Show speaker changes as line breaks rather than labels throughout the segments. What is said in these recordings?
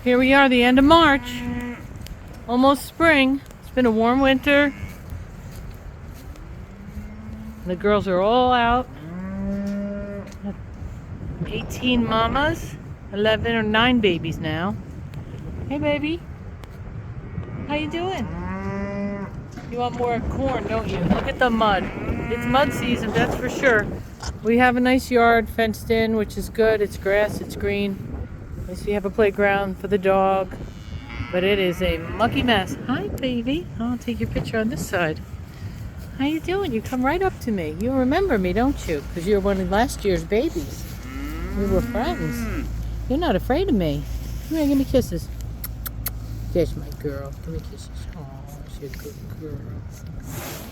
Here we are, the end of March. Almost spring. It's been a warm winter. The girls are all out. 18 mamas, 11 or 9 babies now. Hey baby, how you doing? You want more corn, don't you? Look at the mud. It's mud season, that's for sure. We have a nice yard fenced in, which is good. It's grass, it's green. At least we have a playground for the dog. But it is a mucky mess. Hi baby, I'll take your picture on this side. How you doing? You come right up to me. You remember me, don't you? Because you're one of last year's babies. We were friends. You're not afraid of me. Come here, give me kisses. There's my girl. Give me kisses. Oh, she's a good girl.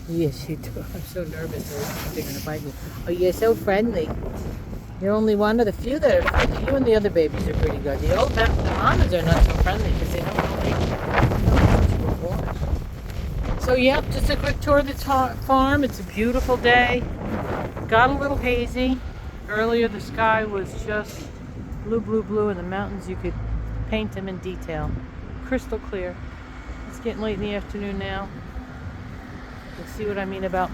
Yes, you do. I'm so nervous. They're going to bite me. Oh, you're so friendly. You're only one of the few that are friendly. You and the other babies are pretty good. The mamas are not so friendly because they don't know you before. So, yep, just a quick tour of the farm. It's a beautiful day. Got a little hazy. Earlier, the sky was just blue, blue, blue, and the mountains, you could paint them in detail. Crystal clear. It's getting late in the afternoon now. You'll see what I mean about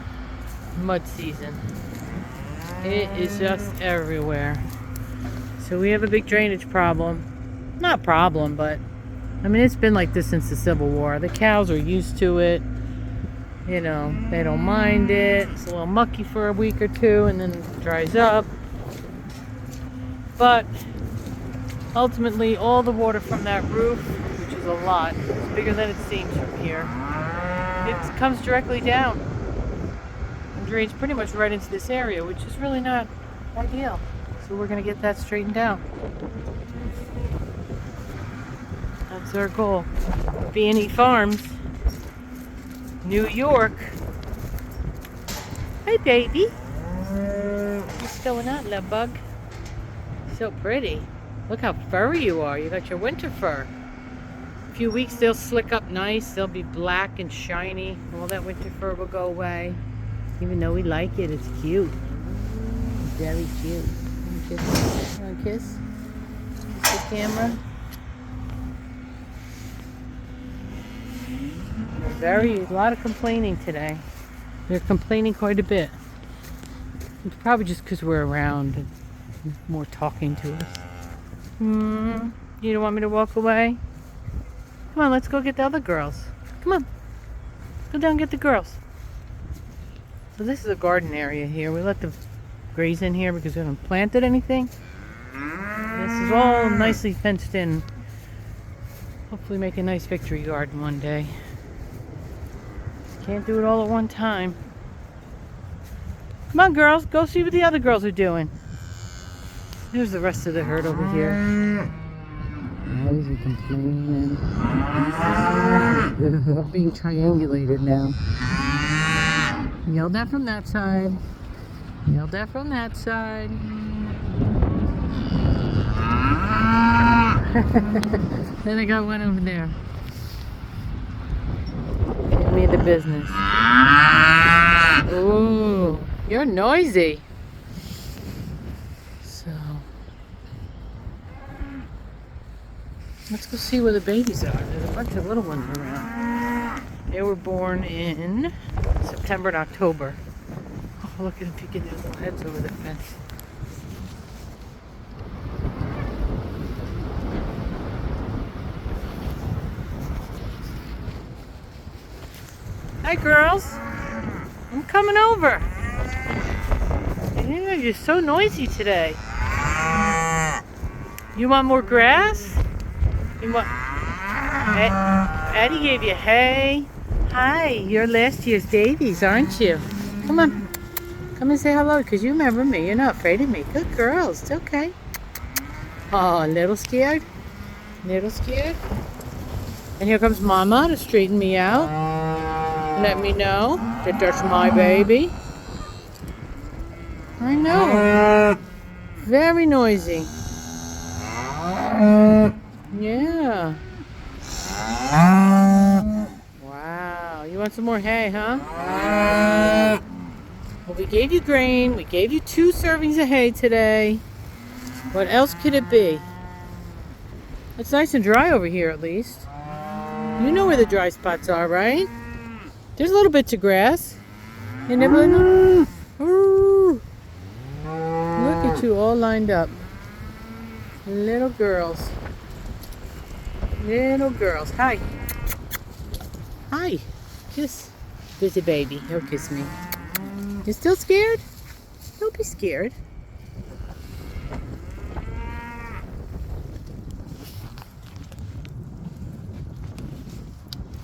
mud season. It is just everywhere. So we have a big drainage problem. Not problem, but I mean, it's been like this since the Civil War. The cows are used to it. You know, they don't mind it. It's a little mucky for a week or two and then it dries up. But ultimately, all the water from that roof, which is a lot, it's bigger than it seems from here, it comes directly down and drains pretty much right into this area, which is really not ideal. So we're going to get that straightened out. That's our goal. B&E Farms, New York. Hey baby. What's going on, love bug? So pretty. Look how furry you are. You got your winter fur. A few weeks they'll slick up nice. They'll be black and shiny. All that winter fur will go away. Even though we like it, it's cute. Very cute. You want to kiss? Kiss the camera. A lot of complaining today. They're complaining quite a bit. It's probably just because we're around and more talking to us. You don't want me to walk away? Come on, let's go get the other girls. Come on. Go down and get the girls. So this is a garden area here. We let them graze in here because we haven't planted anything. This is all nicely fenced in. Hopefully make a nice victory garden one day. Can't do it all at one time. Come on, girls. Go see what the other girls are doing. There's the rest of the herd over here. Guys are complaining. They're all being triangulated now. Yelled at from that side. Yelled at from that side. Then I got one over there. Give me the business. Ooh, you're noisy. So, let's go see where the babies are. There's a bunch of little ones around. They were born in September and October. Oh, look at them peeking their little heads over the fence. Hi, girls. I'm coming over. Yeah, you're so noisy today. You want more grass? You want... Eddie gave you hay. Hi, you're last year's babies, aren't you? Come on. Come and say hello, because you remember me. You're not afraid of me. Good girls. It's okay. Oh, a little scared? Little scared? And here comes Mama to straighten me out. Let me know that that's my baby. I know. Very noisy. Yeah. Wow. You want some more hay, huh? Well, we gave you grain. We gave you 2 servings of hay today. What else could it be? It's nice and dry over here at least. You know where the dry spots are, right? There's little bits of grass. You nibbling them? Ooh. Look at you all lined up. Little girls. Little girls. Hi. Hi. Kiss. Kiss a baby. He'll kiss me. You still scared? Don't be scared.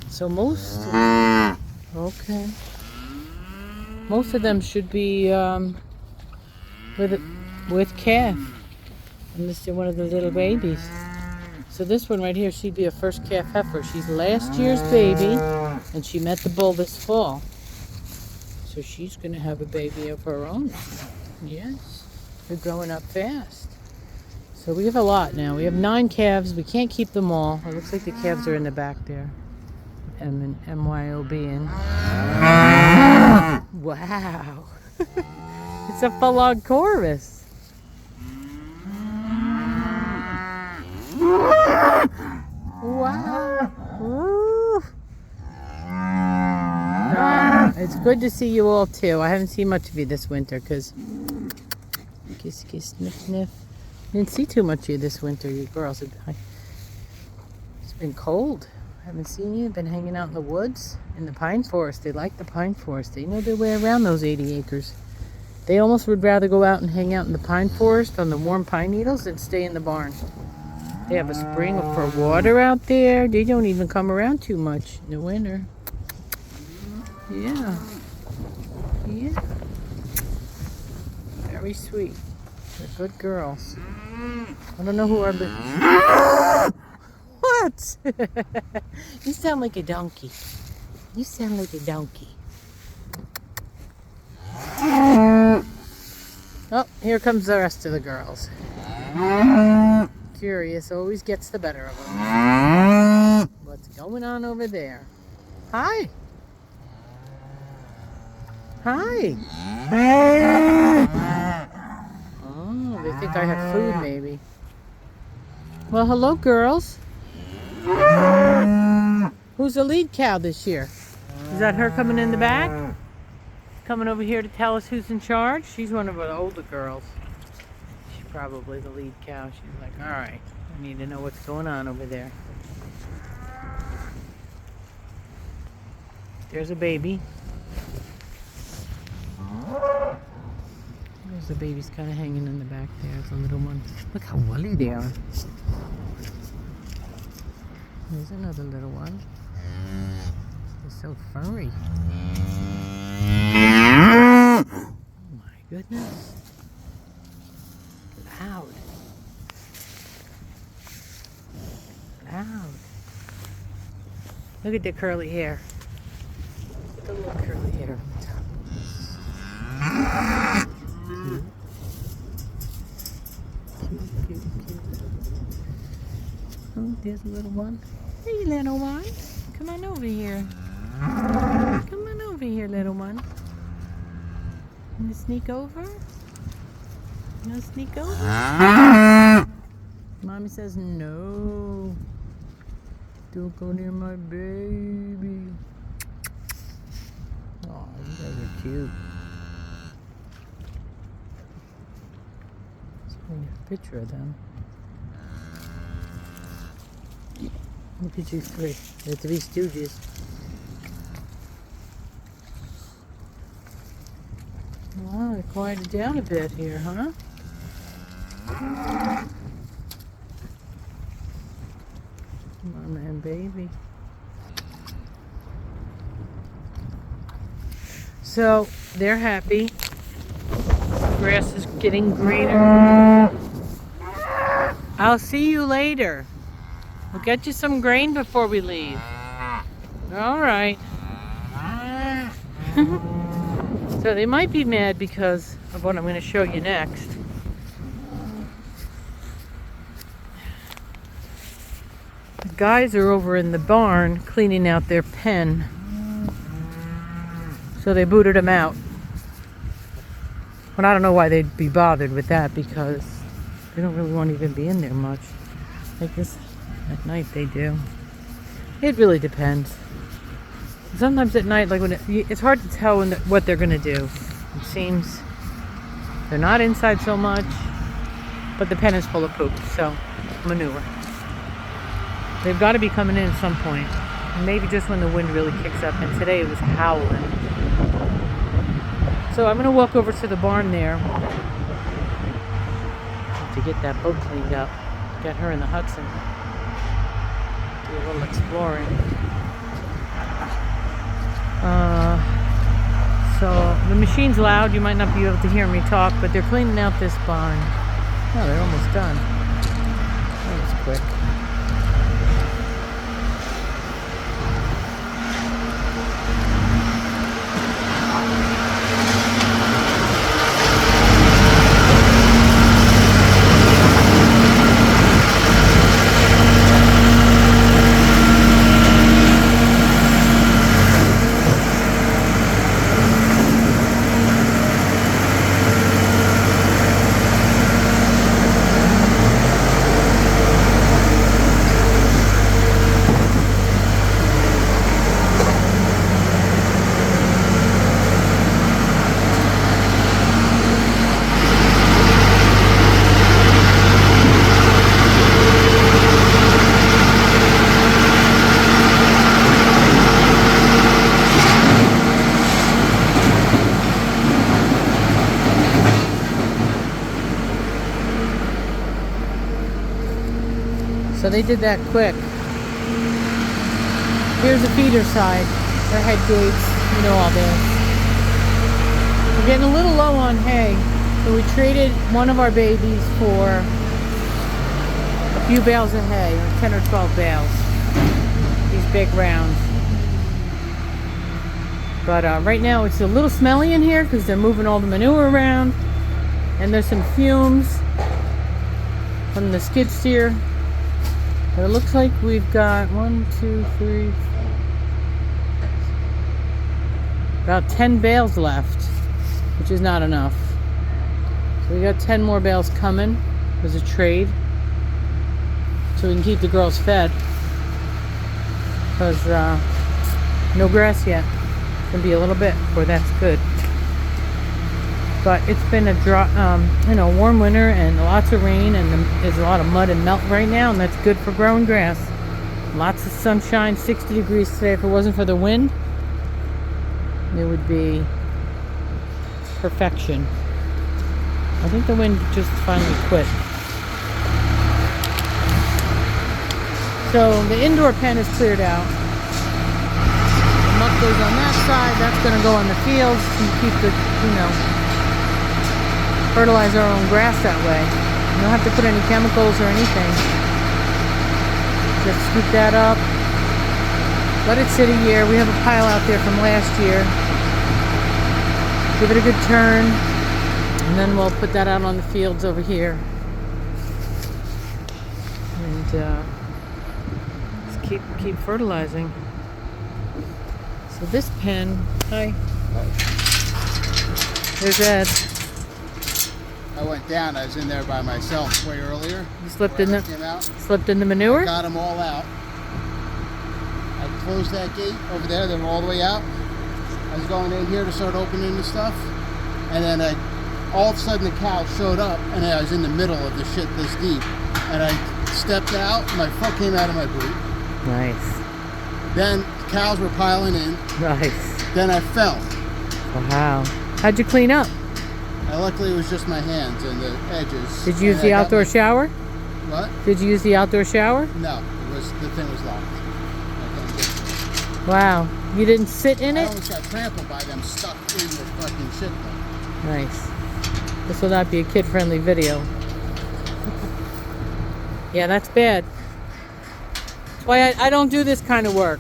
So most of them should be with calf, unless they're one of the little babies. So this one right here, she'd be a first calf heifer. She's last year's baby, and she met the bull this fall. So she's gonna have a baby of her own. Yes, they're growing up fast. So we have a lot now. We have 9 calves. We can't keep them all. It looks like the calves are in the back there. MYOB. Wow. It's a full-on chorus. Wow. It's good to see you all too. I haven't seen much of you this winter because kiss, kiss, sniff, sniff. Didn't see too much of you this winter, you girls. It's been cold. I haven't seen you. Been hanging out in the woods, in the pine forest. They like the pine forest. They know their way around those 80 acres. They almost would rather go out and hang out in the pine forest on the warm pine needles than stay in the barn. They have a spring for water out there. They don't even come around too much in the winter. Yeah. Yeah. Very sweet. They're good girls. I don't know who are the... What? You sound like a donkey. You sound like a donkey. Oh, here comes the rest of the girls. Curious always gets the better of them. What's going on over there? Hi. Hi. Oh, they think I have food maybe. Well, hello girls. Who's the lead cow this year? Is that her coming in the back? Coming over here to tell us who's in charge? She's one of the older girls. She's probably the lead cow. She's like, all right, I need to know what's going on over there. There's a baby. There's the baby's kind of hanging in the back there. It's a little one. Look how woolly they are. There's another little one. They're so furry. Oh my goodness. Loud. Loud. Look at the curly hair. Look at the little curly hair on the top. Cute, cute, cute. Oh, there's a little one. Hey, little one. Come on over here. Come on over here, little one. You want to sneak over? You want to sneak over? Mommy says no. Don't go near my baby. Oh, you guys are cute. Let's bring a picture of them. Look at you three. The 3 stooges. Wow, they quieted down a bit here, huh? Mama and baby. So, they're happy. The grass is getting greener. I'll see you later. We'll get you some grain before we leave. All right. So they might be mad because of what I'm going to show you next. The guys are over in the barn cleaning out their pen. So they booted them out. But I don't know why they'd be bothered with that because they don't really want to even be in there much. Like this. At night they do. It really depends. Sometimes at night, like it's hard to tell what they're gonna do. It seems they're not inside so much, but the pen is full of poop, so manure. They've got to be coming in at some point. Maybe just when the wind really kicks up, and today it was howling. So I'm gonna walk over to the barn there to get that boat cleaned up. Get her in the Hudson. Do a little exploring. So the machine's loud. You might not be able to hear me talk, but they're cleaning out this barn. Oh, they're almost done. That was quick. So they did that quick. Here's the feeder side. Their head gates, you know all this. We're getting a little low on hay, so we traded one of our babies for a few bales of hay, or 10 or 12 bales. These big rounds. But right now it's a little smelly in here because they're moving all the manure around, and there's some fumes from the skid steer. But it looks like we've got 1, 2, 3, about 10 bales left, which is not enough. So we got 10 more bales coming as a trade, so we can keep the girls fed. Because no grass yet. It's gonna be a little bit before that's good. But it's been a dry, warm winter and lots of rain, and there's a lot of mud and melt right now, and that's good for growing grass. Lots of sunshine, 60 degrees today. If it wasn't for the wind, it would be perfection. I think the wind just finally quit. So the indoor pen is cleared out. The muck goes on that side. That's going to go on the fields and keep the, fertilize our own grass that way. You don't have to put any chemicals or anything. Just scoop that up. Let it sit a year. We have a pile out there from last year. Give it a good turn. And then we'll put that out on the fields over here. And just keep fertilizing. So this pen, hi. There's Ed.
I went down. I was in there by myself way earlier.
You slipped in the manure?
I got them all out. I closed that gate over there. They were all the way out. I was going in here to start opening the stuff, and then all of a sudden the cow showed up, and I was in the middle of the shit this deep, and I stepped out. My foot came out of my boot.
Nice.
Then cows were piling in.
Nice.
Then I fell.
Wow. How'd you clean up?
Luckily, it was just my hands and the edges.
Did you use the outdoor shower?
What?
Did you use the outdoor shower?
No, the thing was locked. I couldn't get to it.
Wow. You didn't sit in it?
I almost got trampled by them stuck in the fucking shit thing.
Nice. This will not be a kid-friendly video. Yeah, that's bad. That's why I don't do this kind of work.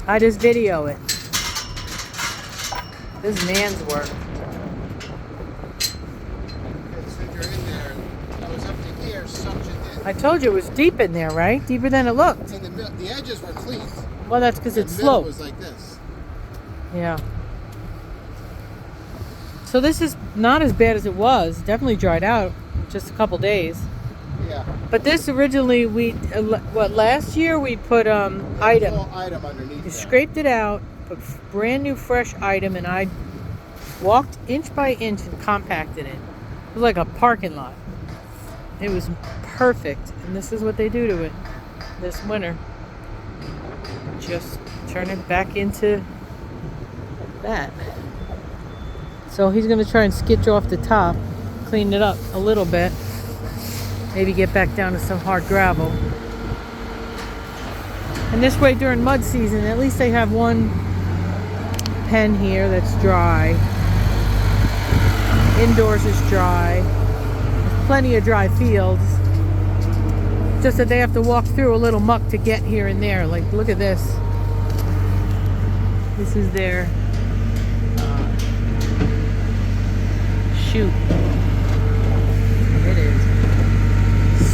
I just video it. This is man's work.
Since you're in there, I was up to here, suctioned in.
I told you it was deep in there, right? Deeper than it looked.
In the middle, the edges were clean.
Well, that's because it's
The middle
sloped.
was like this.
Yeah. So this is not as bad as it was. Definitely dried out in just a couple days.
Yeah.
But this originally last year we put item.
Little item underneath
We
there.
scraped it out, put brand new fresh item, and I walked inch by inch and compacted it. It was like a parking lot. It was perfect, and this is what they do to it this winter. Just turn it back into that. So he's gonna try and skitch off the top, clean it up a little bit, maybe get back down to some hard gravel. And this way during mud season, at least they have one pen here that's dry. Indoors is dry. There's plenty of dry fields. Just that they have to walk through a little muck to get here and there. Like, look at this. This is their chute. It is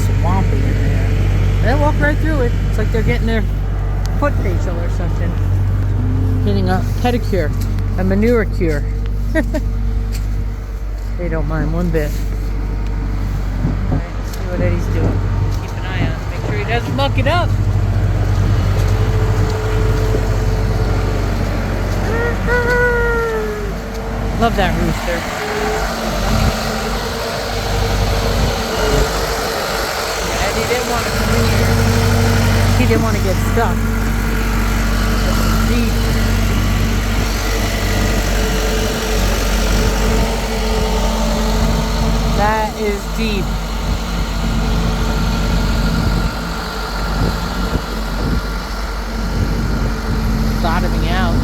swampy in there. They walk right through it. It's like they're getting their foot facial or something. Getting a pedicure, a manure cure. They don't mind one bit. Alright, let's see what Eddie's doing. Keep an eye on him. Make sure he doesn't muck it up. Love that rooster. Yeah, Eddie didn't want to come in here. He didn't want to get stuck. It's deep. That is deep. Bottoming out.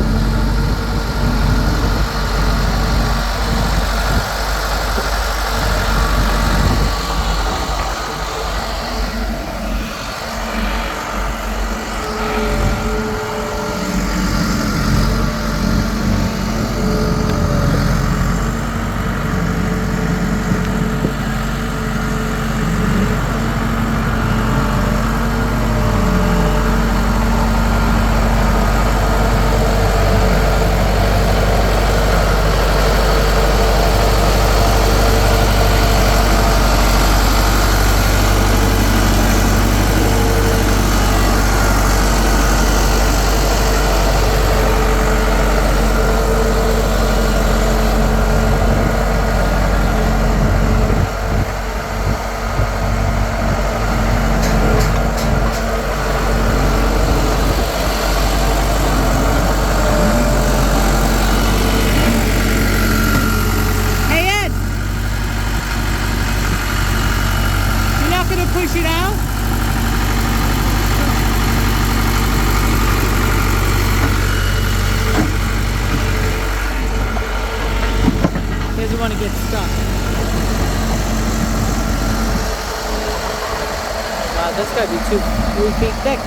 Push it out. He doesn't want to get stuck. Wow, that's got to be 3 feet thick.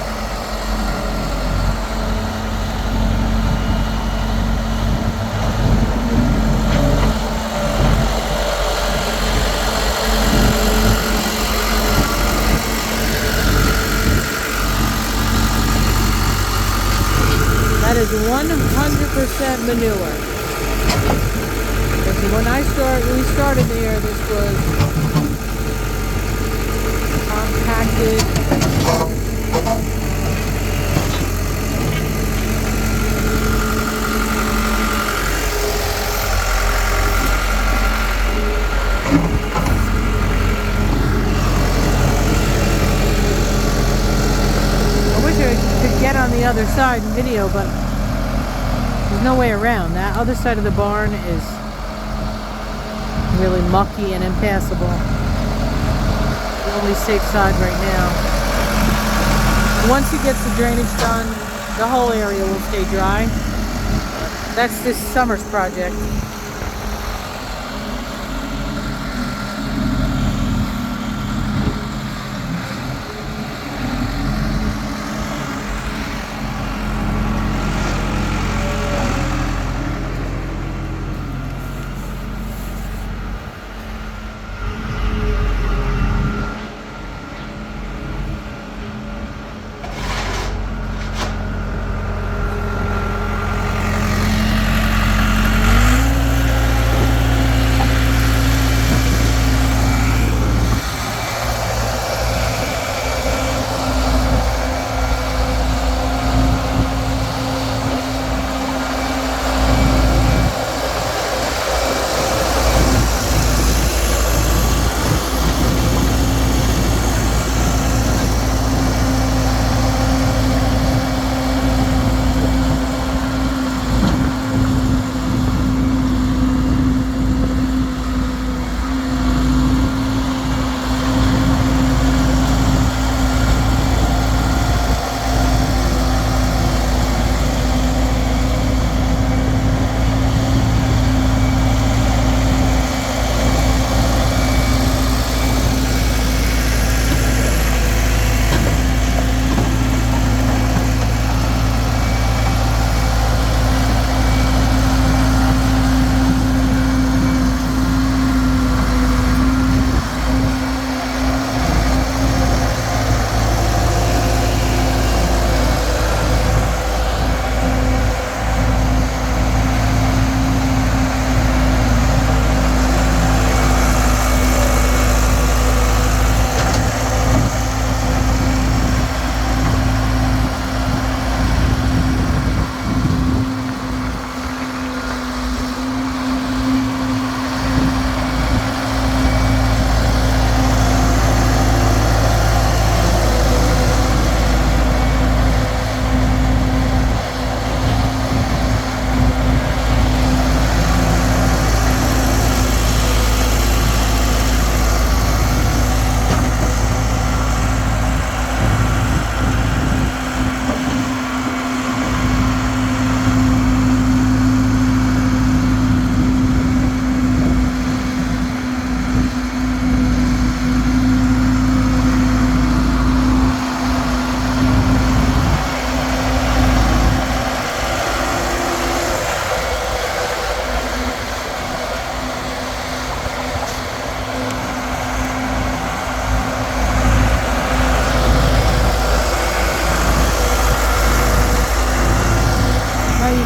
That is 100% manure. Because when we started there, this was compacted. I wish I could get on the other side in video, but there's no way around. That other side of the barn is really mucky and impassable. The only safe side right now. Once he gets the drainage done, the whole area will stay dry. That's this summer's project.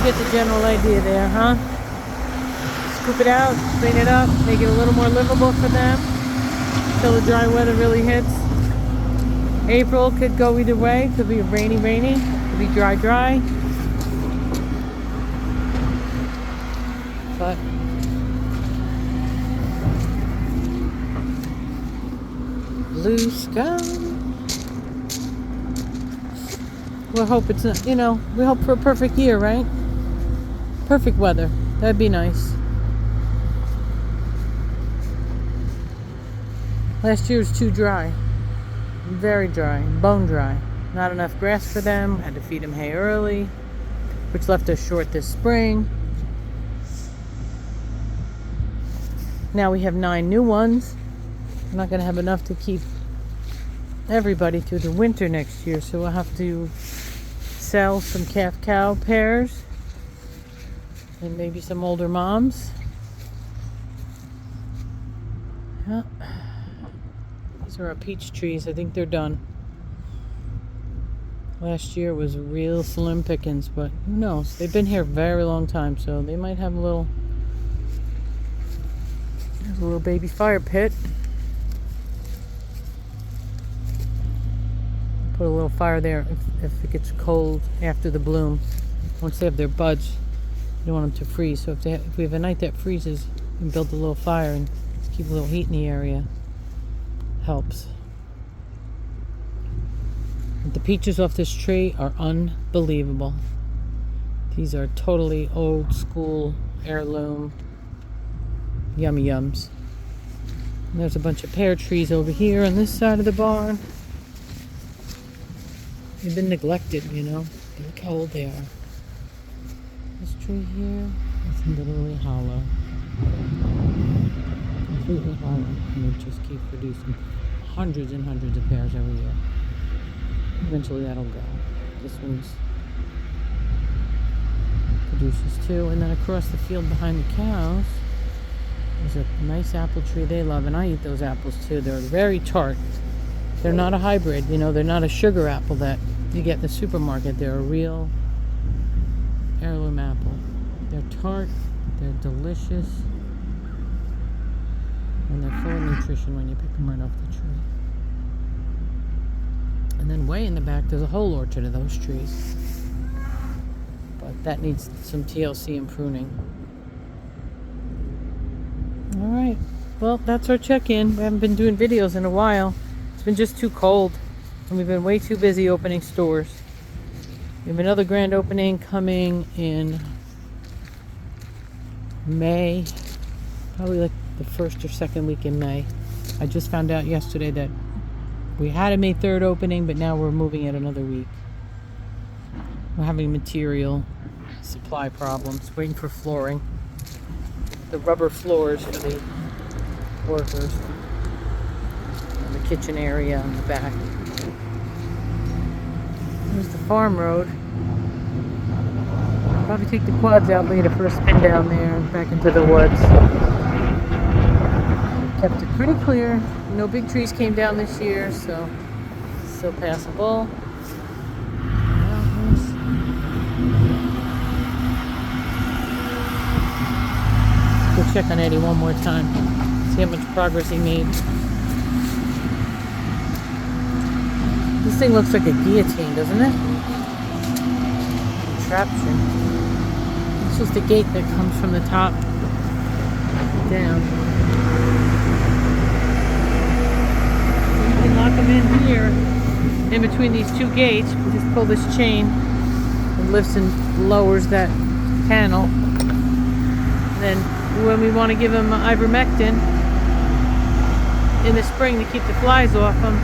get the general idea there, huh? Scoop it out, clean it up, make it a little more livable for them until the dry weather really hits. April could go either way. Could be rainy, could be dry, but blue sky. We'll hope it's not, we hope for a perfect year, right? Perfect weather. That'd be nice. Last year was too dry. Very dry. Bone dry. Not enough grass for them. Had to feed them hay early, which left us short this spring. Now we have 9 new ones. We're not going to have enough to keep everybody through the winter next year, so we'll have to sell some calf cow pairs and maybe some older moms. Yeah. These are our peach trees. I think they're done. Last year was real slim pickings, but who knows? They've been here a very long time, so they might have a little. There's a little baby fire pit. Put a little fire there if it gets cold after the bloom. Once they have their buds, you don't want them to freeze. So if we have a night that freezes, we can build a little fire and keep a little heat in the area. Helps. The peaches off this tree are unbelievable. These are totally old school heirloom yummy yums. And there's a bunch of pear trees over here on this side of the barn. They've been neglected, Look how old they are. This tree here is literally hollow. Completely hollow. And it just keeps producing hundreds and hundreds of pears every year. Eventually that'll go. This one's produces 2. And then across the field behind the cows, there's a nice apple tree they love. And I eat those apples too. They're very tart. They're not a hybrid, they're not a sugar apple that you get in the supermarket. They're a real heirloom apple. They're tart, they're delicious, and they're full of nutrition when you pick them right off the tree. And then way in the back, there's a whole orchard of those trees. But that needs some TLC and pruning. All right, well, that's our check-in. We haven't been doing videos in a while. It's been just too cold, and we've been way too busy opening stores. We have another grand opening coming in May, probably like the 1st or 2nd week in May. I just found out yesterday that we had a May 3rd opening, but now we're moving it another week. We're having material supply problems, waiting for flooring. The rubber floors for the workers. The kitchen area in the back. There's the farm road. Probably take the quads out later for a spin down there and back into the woods. Kept it pretty clear. No big trees came down this year, so it's still passable. Go check on Eddie one more time. See how much progress he made. This thing looks like a guillotine, doesn't it? Contraption. It's just a gate that comes from the top down. You can lock them in here, in between these 2 gates. We just pull this chain and lifts and lowers that panel. And then when we want to give them ivermectin in the spring to keep the flies off them,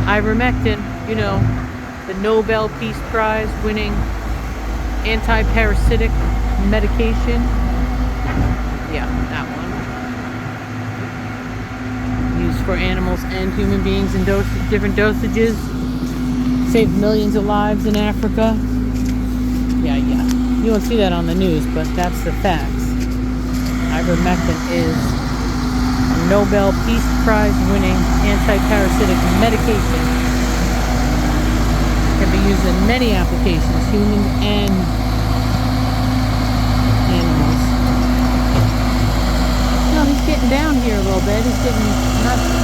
ivermectin, the Nobel Peace Prize winning anti-parasitic medication. Yeah, that one. Used for animals and human beings in different dosages. Saved millions of lives in Africa. Yeah. You won't see that on the news, but that's the facts. Ivermectin is a Nobel Peace Prize winning anti-parasitic medication. Can be used in many applications, human and animals. No, he's getting down here a little bit. He's getting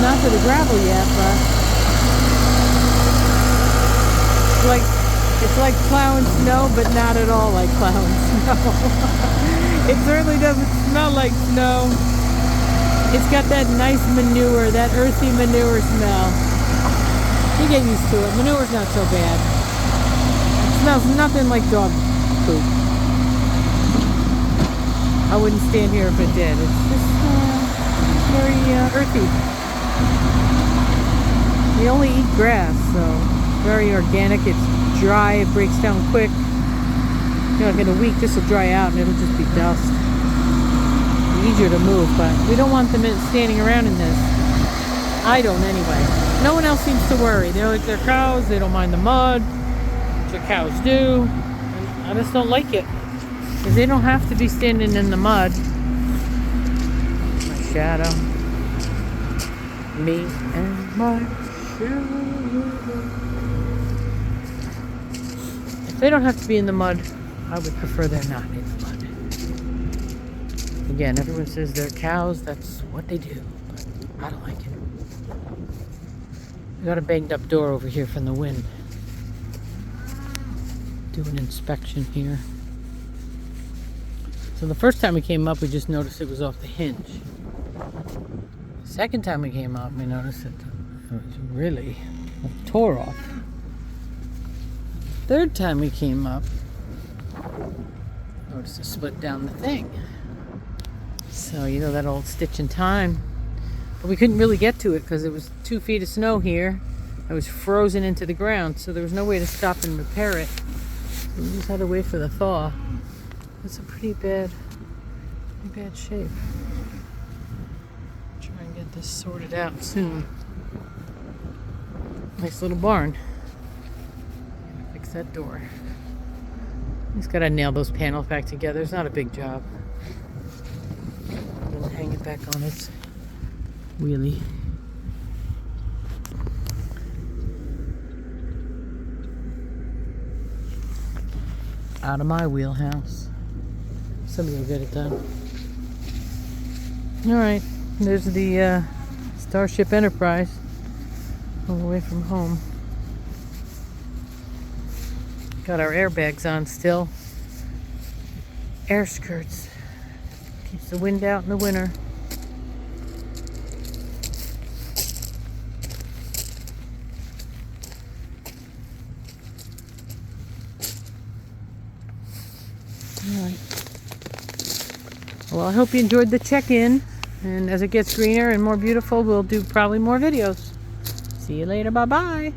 not to the gravel yet, but it's like plowing snow, but not at all like plowing snow. It certainly doesn't smell like snow. It's got that nice manure, that earthy manure smell. You get used to it. Manure's not so bad. It smells nothing like dog poop. I wouldn't stand here if it did. It's just very earthy. We only eat grass, so very organic. It's dry. It breaks down quick. You know, like in a week, this will dry out and it'll just be dust. It's easier to move, but we don't want them standing around in this. I don't anyway. No one else seems to worry. They're like their cows. They don't mind the mud. The cows do. And I just don't like it. Because they don't have to be standing in the mud. My shadow. Me and my shadow. If they don't have to be in the mud, I would prefer they're not in the mud. Again, everyone says they're cows. That's what they do. But I don't like it. We got a banged up door over here from the wind. Do an inspection here. So the first time we came up, we just noticed it was off the hinge. The second time we came up, we noticed that it was really tore off. Third time we came up, noticed it split down the thing. So, you know, that old stitch in time. But we couldn't really get to it because it was 2 feet of snow here. It was frozen into the ground, so there was no way to stop and repair it. So we just had to wait for the thaw. It's a pretty bad shape. Try and get this sorted out soon. Nice little barn. Gotta fix that door. Just gotta nail those panels back together. It's not a big job. Then hang it back on its wheelie. Out of my wheelhouse. Somebody will get it done. Alright, there's the Starship Enterprise all the way from home. Got our airbags on still. Air skirts. Keeps the wind out in the winter. Alright. Well, I hope you enjoyed the check-in. And as it gets greener and more beautiful, we'll do probably more videos. See you later. Bye-bye.